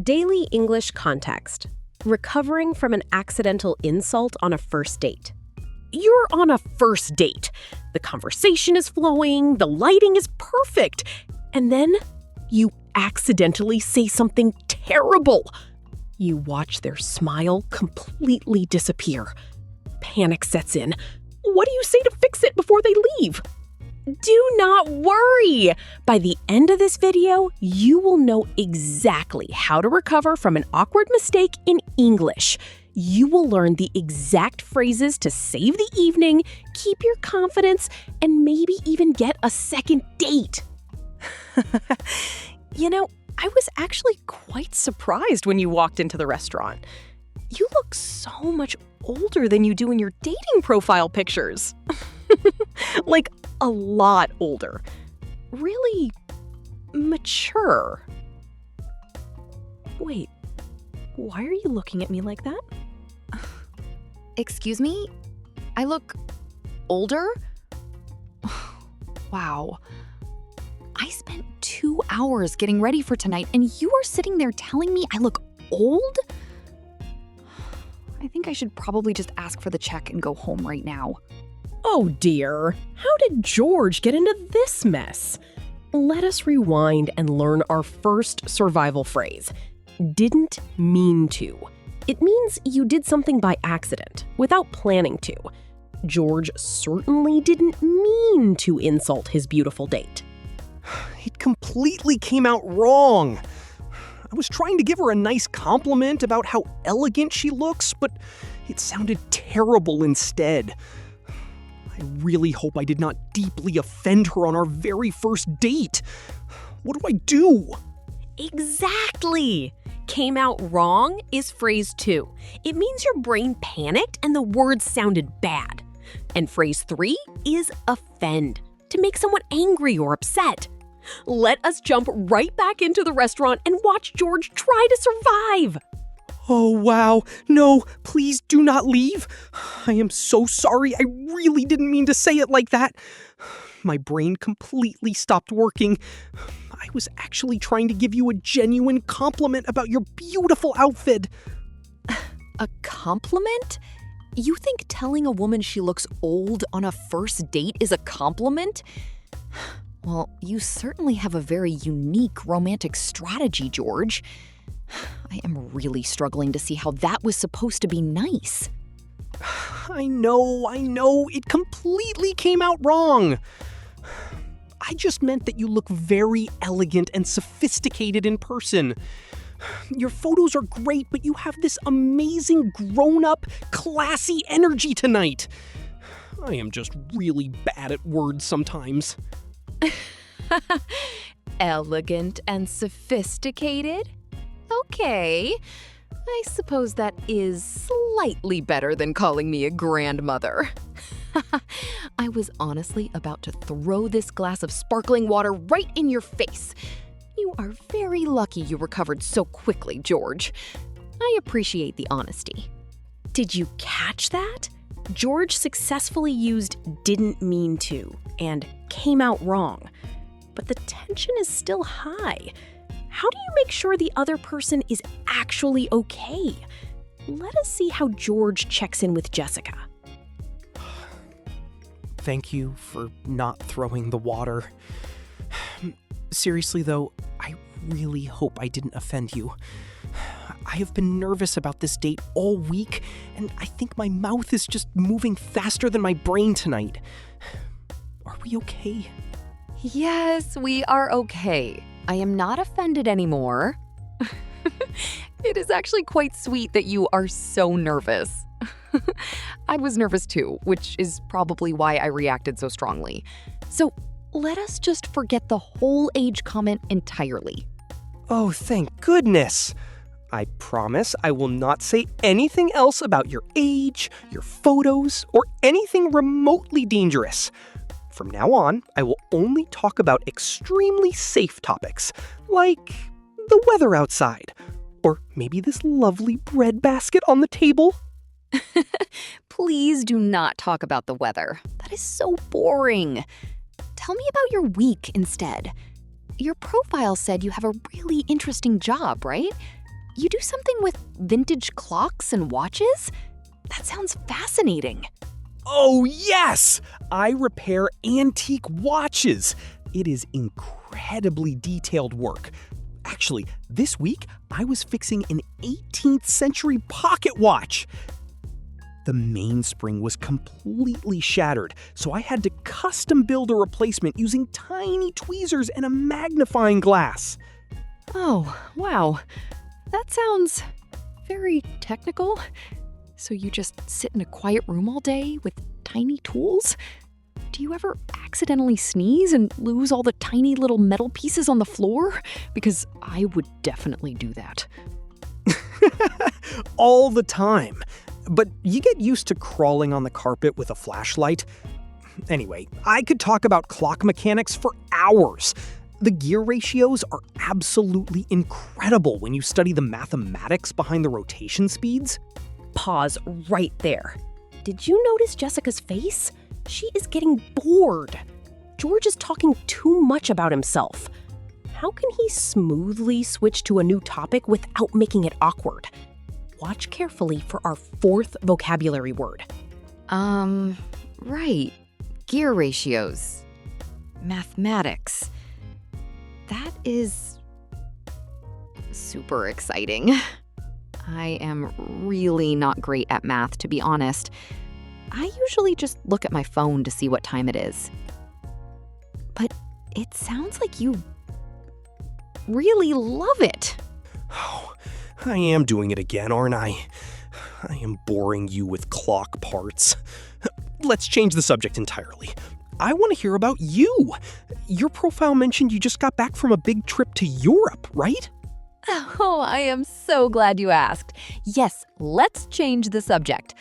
Daily English context. Recovering from an accidental insult on a first date. You're on a first date. The conversation is flowing, the lighting is perfect, and then you accidentally say something terrible. You watch their smile completely disappear. Panic sets in. What do you say to fix it before they leave? Do not worry! By the end of this video, you will know exactly how to recover from an awkward mistake in English. You will learn the exact phrases to save the evening, keep your confidence, and maybe even get a second date. I was actually quite surprised when you walked into the restaurant. You look so much older than you do in your dating profile pictures. Like, a lot older. Really mature. Wait, why are you looking at me like that? Excuse me? I look older? Wow. I spent 2 hours getting ready for tonight, and you are sitting there telling me I look old? I think I should probably just ask for the check and go home right now. Oh dear, how did George get into this mess? Let us rewind and learn our first survival phrase. Didn't mean to. It means you did something by accident, without planning to. George certainly didn't mean to insult his beautiful date. It completely came out wrong. I was trying to give her a nice compliment about how elegant she looks, but it sounded terrible instead. I really hope I did not deeply offend her on our very first date. What do I do? Exactly! Came out wrong is phrase 2. It means your brain panicked and the words sounded bad. And phrase 3 is offend, to make someone angry or upset. Let us jump right back into the restaurant and watch George try to survive. Oh, wow. No, please do not leave. I am so sorry. I really didn't mean to say it like that. My brain completely stopped working. I was actually trying to give you a genuine compliment about your beautiful outfit. A compliment? You think telling a woman she looks old on a first date is a compliment? Well, you certainly have a very unique romantic strategy, George. I am really struggling to see how that was supposed to be nice. I know. It completely came out wrong. I just meant that you look very elegant and sophisticated in person. Your photos are great, but you have this amazing grown-up, classy energy tonight. I am just really bad at words sometimes. Elegant and sophisticated? Okay. I suppose that is slightly better than calling me a grandmother. I was honestly about to throw this glass of sparkling water right in your face. You are very lucky you recovered so quickly, George. I appreciate the honesty. Did you catch that? George successfully used didn't mean to and came out wrong. But the tension is still high. How do you make sure the other person is actually okay? Let us see how George checks in with Jessica. Thank you for not throwing the water. Seriously though, I really hope I didn't offend you. I have been nervous about this date all week, and I think my mouth is just moving faster than my brain tonight. Are we okay? Yes, we are okay. I am not offended anymore. It is actually quite sweet that you are so nervous. I was nervous too, which is probably why I reacted so strongly. So let us just forget the whole age comment entirely. Oh, thank goodness. I promise I will not say anything else about your age, your photos, or anything remotely dangerous. From now on, I will only talk about extremely safe topics, like the weather outside, or maybe this lovely bread basket on the table. Please do not talk about the weather. That is so boring. Tell me about your week instead. Your profile said you have a really interesting job, right? You do something with vintage clocks and watches? That sounds fascinating. Oh, yes! I repair antique watches. It is incredibly detailed work. Actually, this week, I was fixing an 18th century pocket watch. The mainspring was completely shattered, so I had to custom build a replacement using tiny tweezers and a magnifying glass. Oh, wow. That sounds very technical. So you just sit in a quiet room all day with tiny tools? Do you ever accidentally sneeze and lose all the tiny little metal pieces on the floor? Because I would definitely do that. All the time. But you get used to crawling on the carpet with a flashlight. Anyway, I could talk about clock mechanics for hours. The gear ratios are absolutely incredible when you study the mathematics behind the rotation speeds. Pause right there. Did you notice Jessica's face? She is getting bored. George is talking too much about himself. How can he smoothly switch to a new topic without making it awkward? Watch carefully for our fourth vocabulary word. Right. Gear ratios. Mathematics. That is super exciting. I am really not great at math, to be honest. I usually just look at my phone to see what time it is. But it sounds like you really love it. Oh, I am doing it again, aren't I? I am boring you with clock parts. Let's change the subject entirely. I want to hear about you. Your profile mentioned you just got back from a big trip to Europe, right? Oh, I am so glad you asked. Yes, let's change the subject.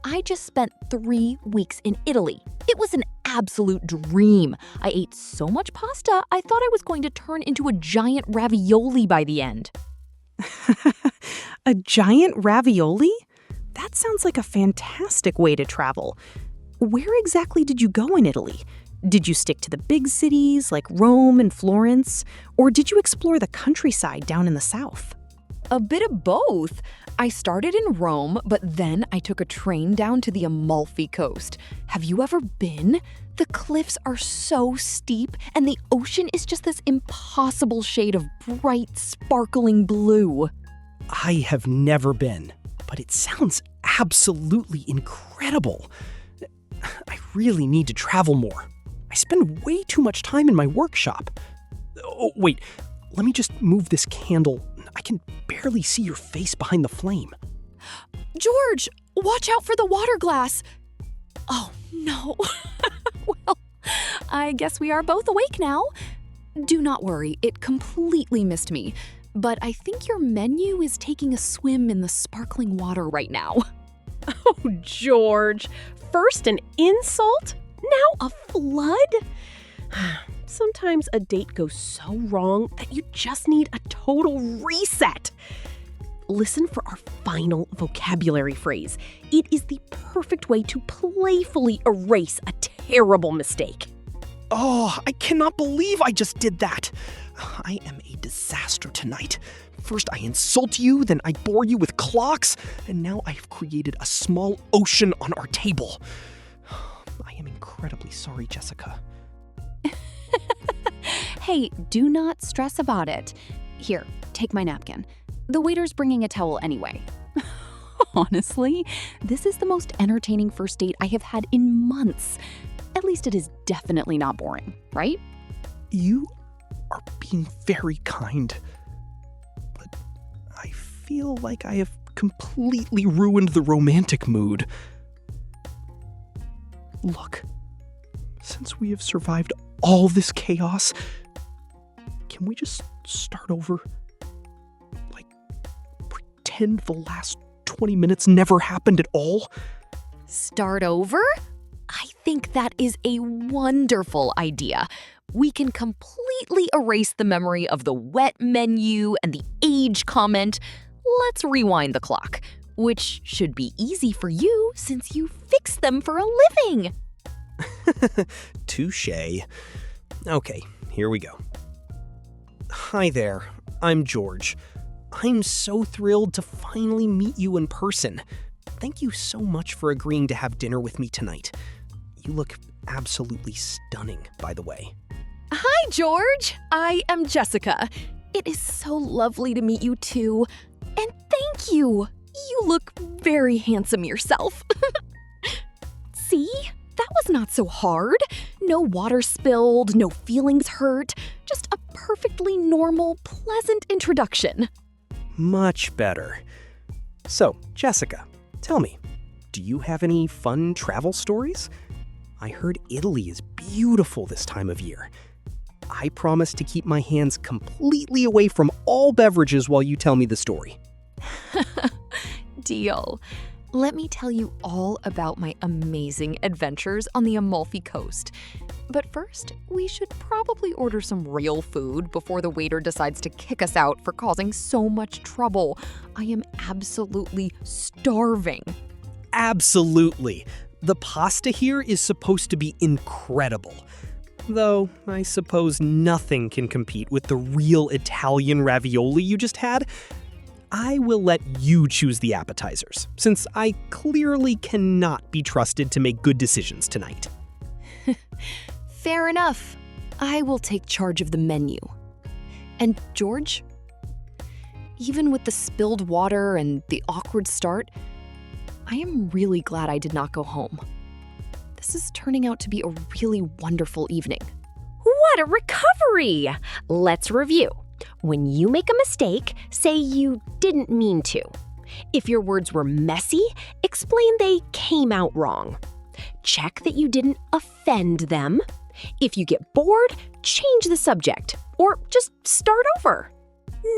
I just spent 3 weeks in Italy. It was an absolute dream. I ate so much pasta, I thought I was going to turn into a giant ravioli by the end. A giant ravioli? That sounds like a fantastic way to travel. Where exactly did you go in Italy? Did you stick to the big cities like Rome and Florence? Or did you explore the countryside down in the south? A bit of both. I started in Rome, but then I took a train down to the Amalfi Coast. Have you ever been? The cliffs are so steep, and the ocean is just this impossible shade of bright, sparkling blue. I have never been, but it sounds absolutely incredible. I really need to travel more. I spend way too much time in my workshop. Oh, wait, let me just move this candle. I can barely see your face behind the flame. George, watch out for the water glass. Oh, no. Well, I guess we are both awake now. Do not worry, it completely missed me. But I think your menu is taking a swim in the sparkling water right now. Oh, George. First an insult, now a flood? Sometimes a date goes so wrong that you just need a total reset. Listen for our final vocabulary phrase. It is the perfect way to playfully erase a terrible mistake. Oh, I cannot believe I just did that. I am a disaster tonight. First I insult you, then I bore you with clocks, and now I've created a small ocean on our table. I am incredibly sorry, Jessica. Hey, do not stress about it. Here, take my napkin. The waiter's bringing a towel anyway. Honestly, this is the most entertaining first date I have had in months. At least it is definitely not boring, right? You are being very kind, but I feel like I have completely ruined the romantic mood. Look, since we have survived all this chaos, can we just start over? Like, pretend the last 20 minutes never happened at all? Start over? I think that is a wonderful idea. We can completely erase the memory of the wet menu and the age comment. Let's rewind the clock, which should be easy for you since you fix them for a living. Touché. Okay, here we go. Hi there, I'm George. I'm so thrilled to finally meet you in person. Thank you so much for agreeing to have dinner with me tonight. You look absolutely stunning, by the way. Hi, George. I am Jessica. It is so lovely to meet you, too. And thank you. You look very handsome yourself. See? That was not so hard. No water spilled, no feelings hurt. Just a perfectly normal, pleasant introduction. Much better. So, Jessica, tell me, do you have any fun travel stories? I heard Italy is beautiful this time of year. I promise to keep my hands completely away from all beverages while you tell me the story. Deal. Let me tell you all about my amazing adventures on the Amalfi Coast. But first, we should probably order some real food before the waiter decides to kick us out for causing so much trouble. I am absolutely starving. Absolutely. The pasta here is supposed to be incredible. Though, I suppose nothing can compete with the real Italian ravioli you just had. I will let you choose the appetizers, since I clearly cannot be trusted to make good decisions tonight. Fair enough. I will take charge of the menu. And George? Even with the spilled water and the awkward start, I am really glad I did not go home. This is turning out to be a really wonderful evening. What a recovery! Let's review. When you make a mistake, say you didn't mean to. If your words were messy, explain they came out wrong. Check that you didn't offend them. If you get bored, change the subject, or just start over.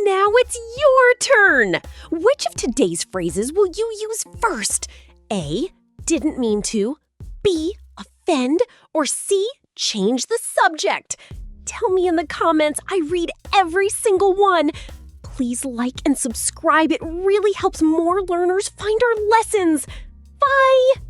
Now it's your turn! Which of today's phrases will you use first? A, didn't mean to. B, offend. Or C, change the subject. Tell me in the comments. I read every single one. Please like and subscribe. It really helps more learners find our lessons. Bye!